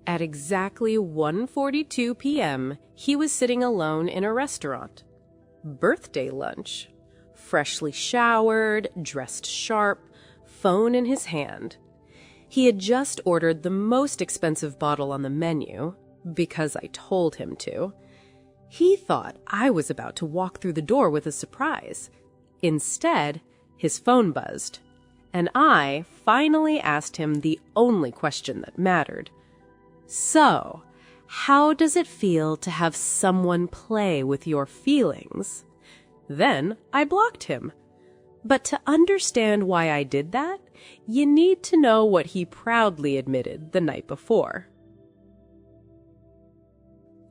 At exactly 1:42 p.m., he was sitting alone in a restaurant. Birthday lunch. Freshly showered, dressed sharp, phone in his hand. He had just ordered the most expensive bottle on the menu, because I told him to. He thought I was about to walk through the door with a surprise. Instead, his phone buzzed, and I finally asked him the only question that mattered. So, how does it feel to have someone play with your feelings? Then I blocked him. But to understand why I did that, you need to know what he proudly admitted the night before.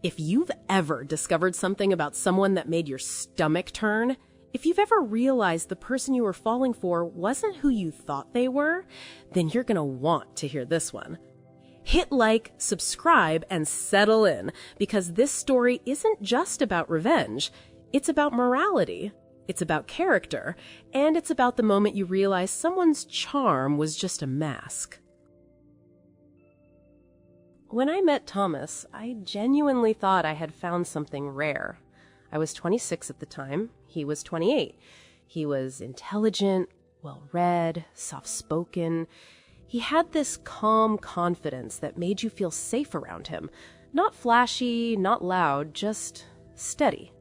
If you've ever discovered something about someone that made your stomach turn, if you've ever realized the person you were falling for wasn't who you thought they were, then you're gonna want to hear this one. Hit like, subscribe, and settle in, because this story isn't just about revenge. It's about morality. It's about character. And it's about the moment you realize someone's charm was just a mask. When I met Thomas, I genuinely thought I had found something rare. I was 26 at the time. He was 28. He was intelligent, well-read, soft-spoken. He had this calm confidence that made you feel safe around him. Not flashy, not loud, just steady.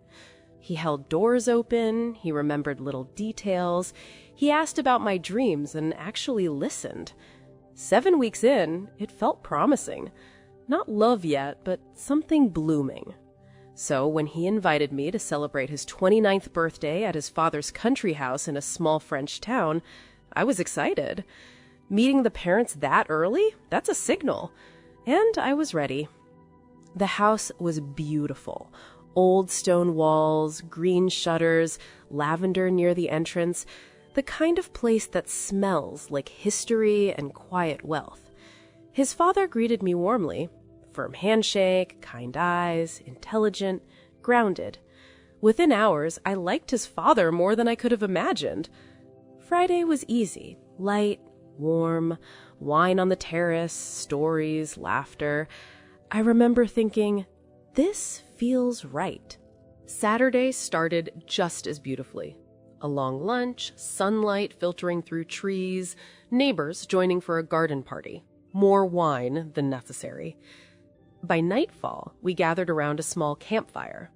He held doors open, he remembered little details, he asked about my dreams and actually listened. 7 weeks in, it felt promising. Not love yet, but something blooming. So when he invited me to celebrate his 29th birthday at his father's country house in a small French town, I was excited. Meeting the parents that early? That's a signal. And I was ready. The house was beautiful. Old stone walls, green shutters, lavender near the entrance. The kind of place that smells like history and quiet wealth. His father greeted me warmly. Firm handshake, kind eyes, intelligent, grounded. Within hours, I liked his father more than I could have imagined. Friday was easy, light, warm, wine on the terrace, stories, laughter. I remember thinking, this feels right. Saturday started just as beautifully. A long lunch, sunlight filtering through trees, neighbors joining for a garden party, more wine than necessary. By nightfall, we gathered around a small campfire.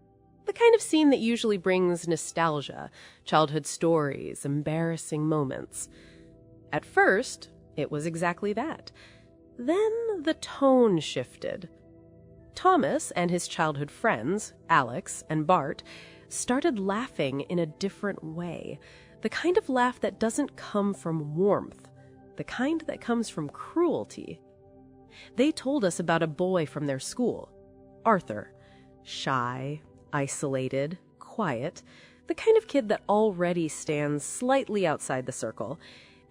The kind of scene that usually brings nostalgia, childhood stories, embarrassing moments. At first, it was exactly that. Then the tone shifted. Thomas and his childhood friends, Alex and Bart, started laughing in a different way. The kind of laugh that doesn't come from warmth. The kind that comes from cruelty. They told us about a boy from their school, Arthur. Shy, isolated, quiet. The kind of kid that already stands slightly outside the circle.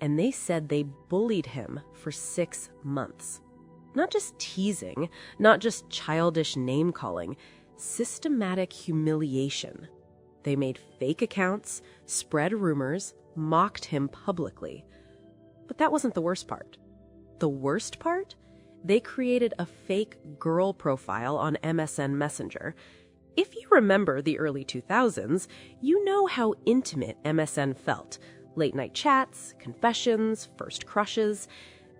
And they said they bullied him for 6 months. Not just teasing, not just childish name-calling, systematic humiliation. They made fake accounts, spread rumors, mocked him publicly. But that wasn't the worst part. The worst part? They created a fake girl profile on MSN Messenger. If you remember the early 2000s, you know how intimate MSN felt. Late-night chats, confessions, first crushes.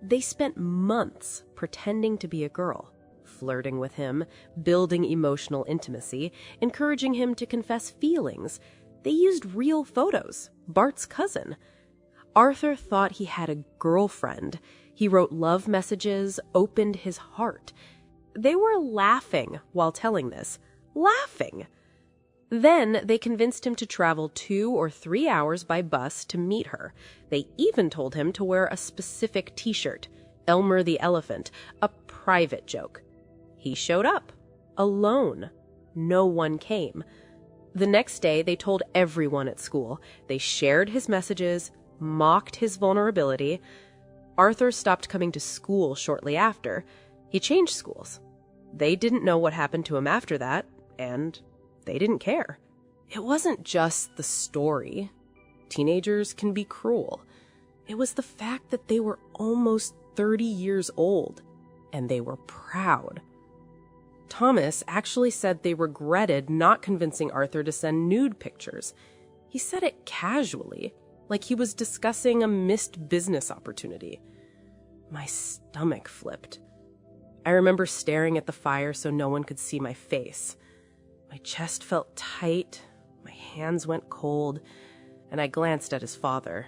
They spent months pretending to be a girl, flirting with him, building emotional intimacy, encouraging him to confess feelings. They used real photos, Bart's cousin. Arthur thought he had a girlfriend. He wrote love messages, opened his heart. They were laughing while telling this. Laughing! Then they convinced him to travel 2 or 3 hours by bus to meet her. They even told him to wear a specific t-shirt, Elmer the Elephant, a private joke. He showed up, alone. No one came. The next day, they told everyone at school. They shared his messages, mocked his vulnerability. Arthur stopped coming to school shortly after. He changed schools. They didn't know what happened to him after that, and they didn't care. It wasn't just the story. Teenagers can be cruel. It was the fact that they were almost 30 years old. and they were proud. Thomas actually said they regretted not convincing Arthur to send nude pictures. He said it casually, like he was discussing a missed business opportunity. My stomach flipped. I remember staring at the fire so no one could see my face. My chest felt tight, my hands went cold, and I glanced at his father.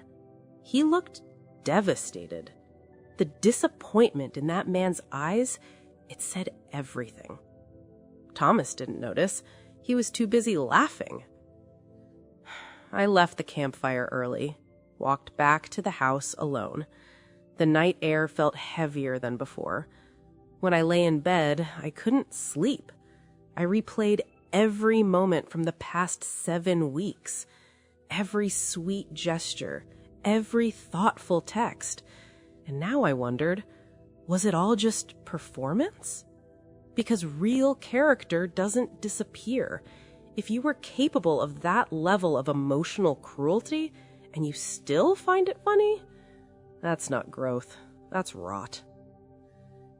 He looked devastated. The disappointment in that man's eyes, it said everything. Thomas didn't notice. He was too busy laughing. I left the campfire early, walked back to the house alone. The night air felt heavier than before. When I lay in bed, I couldn't sleep. I replayed every moment from the past 7 weeks. Every sweet gesture, every thoughtful text. And now I wondered, was it all just performance? Because real character doesn't disappear. If you were capable of that level of emotional cruelty and you still find it funny, that's not growth. That's rot.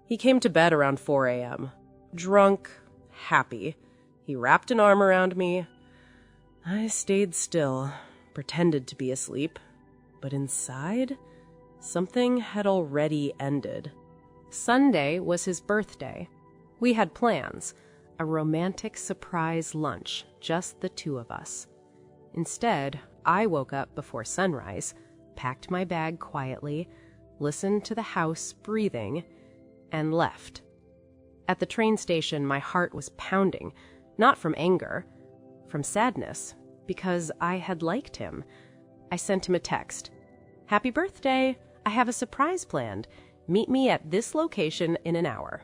He came to bed around 4 a.m., drunk, happy. He wrapped an arm around me. I stayed still, pretended to be asleep, but inside, something had already ended. Sunday was his birthday. We had plans, a romantic surprise lunch, just the two of us. Instead, I woke up before sunrise, packed my bag quietly, listened to the house breathing, and left. At the train station, my heart was pounding, not from anger, from sadness, because I had liked him. I sent him a text. "Happy birthday! I have a surprise planned. Meet me at this location in an hour."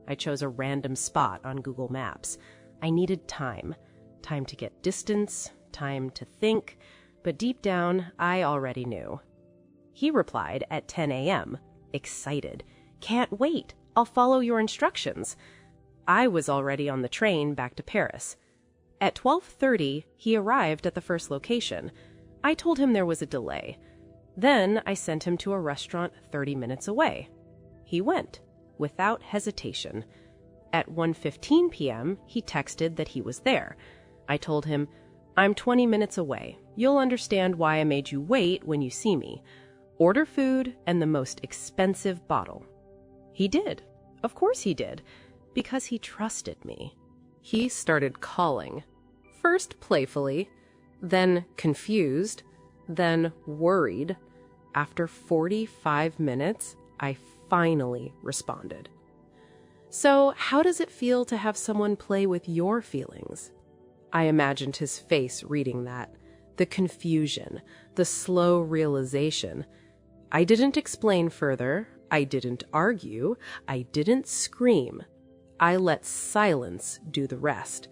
I chose a random spot on Google Maps. I needed time. Time to get distance, time to think, but deep down, I already knew. He replied at 10 a.m., excited. "Can't wait. I'll follow your instructions." I was already on the train back to Paris. At 12:30, he arrived at the first location. I told him there was a delay. Then I sent him to a restaurant 30 minutes away. He went, without hesitation. At 1:15 p.m., he texted that he was there. I told him, "I'm 20 minutes away. You'll understand why I made you wait when you see me. Order food and the most expensive bottle." He did. Of course he did. Because he trusted me. He started calling. First playfully, then confused, then worried. After 45 minutes, I finally responded. "So, how does it feel to have someone play with your feelings?" I imagined his face reading that. The confusion, the slow realization. I didn't explain further. I didn't argue. I didn't scream. I let silence do the rest.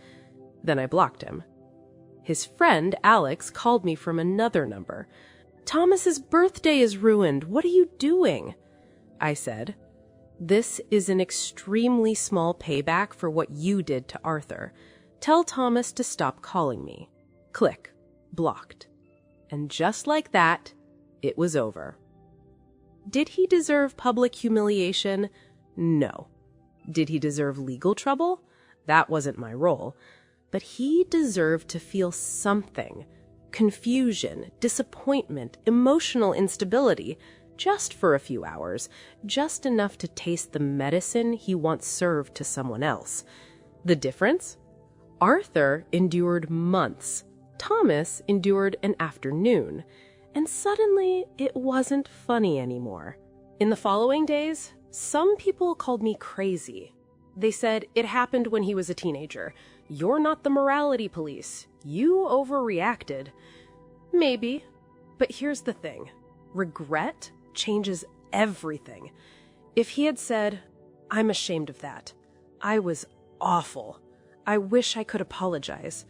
Then I blocked him. His friend, Alex, called me from another number. "Thomas's birthday is ruined. What are you doing?" I said, "This is an extremely small payback for what you did to Arthur. Tell Thomas to stop calling me." Click. Blocked. And just like that, it was over. Did he deserve public humiliation? No. Did he deserve legal trouble? That wasn't my role. But he deserved to feel something. Confusion, disappointment, emotional instability, just for a few hours, just enough to taste the medicine he once served to someone else. The difference? Arthur endured months. Thomas endured an afternoon. And suddenly, it wasn't funny anymore. In the following days, some people called me crazy. They said it happened when he was a teenager. You're not the morality police. You overreacted. Maybe. But here's the thing. Regret changes everything. If he had said, "I'm ashamed of that. I was awful. I wish I could apologize,"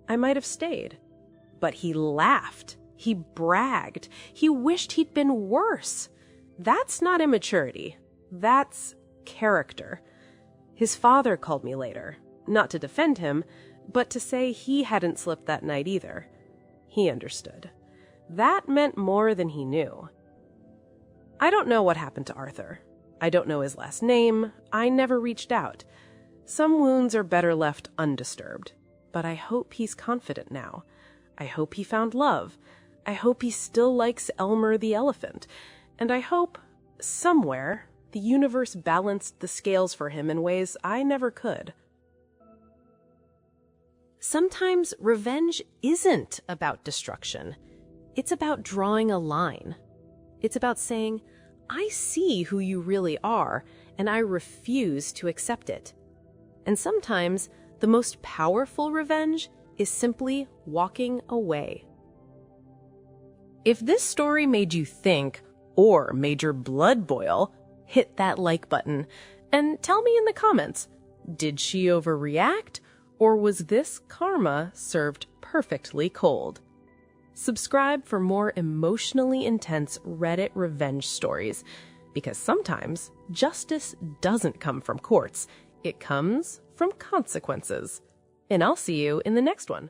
I might have stayed. But he laughed. He bragged. He wished he'd been worse. That's not immaturity. That's character. His father called me later, not to defend him, but to say he hadn't slept that night either. He understood. That meant more than he knew. I don't know what happened to Arthur. I don't know his last name. I never reached out. Some wounds are better left undisturbed. But I hope he's confident now. I hope he found love. I hope he still likes Elmer the elephant. And I hope, somewhere, the universe balanced the scales for him in ways I never could. Sometimes revenge isn't about destruction. It's about drawing a line. It's about saying, I see who you really are, and I refuse to accept it. And sometimes the most powerful revenge is simply walking away. If this story made you think, or made your blood boil, hit that like button and tell me in the comments, did she overreact, or was this karma served perfectly cold? Subscribe for more emotionally intense Reddit revenge stories, because sometimes justice doesn't come from courts, it comes from consequences. And I'll see you in the next one.